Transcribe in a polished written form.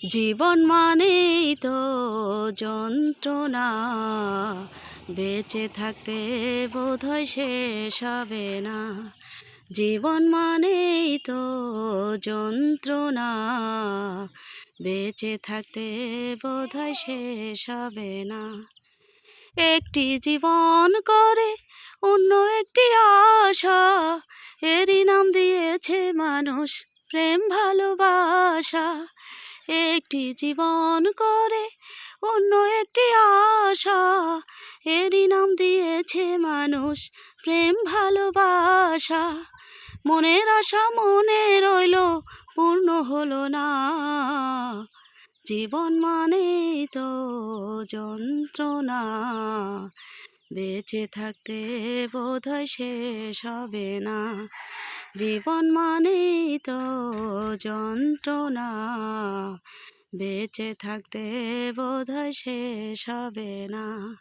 জীবন মানেই তো যন্ত্রণা, বেঁচে থাকতে বোধহয় শেষ হবে না। জীবন মানেই তো যন্ত্রণা, বেঁচে থাকতে বোধহয় শেষ হবে না। একটি জীবন করে অন্য একটি আশা, এরই নাম দিয়েছে মানুষ প্রেম ভালোবাসা। একটি জীবন করে অন্য একটি আশা, এরই নাম দিয়েছে মানুষ প্রেম ভালোবাসা। মনের আশা মনে রইল, পূর্ণ হলো না। জীবন মানেই তো যন্ত্রণা, বেঁচে থাকতে বোধহয় শেষ হবে না। জীবন মানেই তো যন্ত্রণা, বেঁচে থাকতে বোধহয় শেষ হবে না।